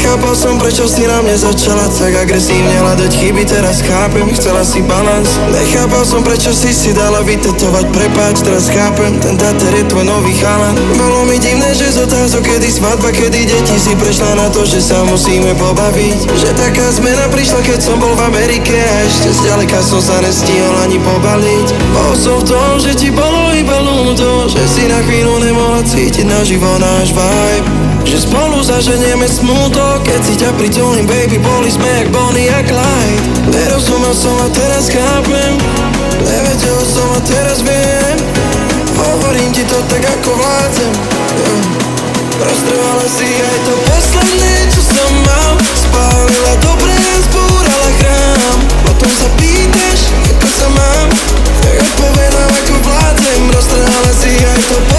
Nechápal som, prečo si na mne začala tak agresívne hľadať chyby, teraz chápem, chcela si balans. Nechápal som, prečo si dala vytetovať prepáč, teraz chápem, ten táter je tvoj nový chalan. Bolo mi divné, že z otázok, kedy svadba, kedy deti, si prešla na to, že sa musíme pobaviť. Že taká zmena prišla, keď som bol v Amerike a ešte zďaleka som sa nestihol ani pobaliť. Bol som v tom, že ti bolo iba ľúto, že si na chvíľu nemohla cítiť naživo náš vibe. Že spolu zaženieme smútok, keď si ťa pritulím, baby, boli sme jak Bonnie a Clyde. Nerozumel som a teraz chápem, nevedel som a teraz viem. Hovorím ti to tak, ako vládzem, Roztrvala si aj to posledné, čo som mal. Spálila dobre a zbúrala chrám. Potom sa pýtaš, ako sa mám, tak odpovedám, ako vládzem. Roztrhala si aj to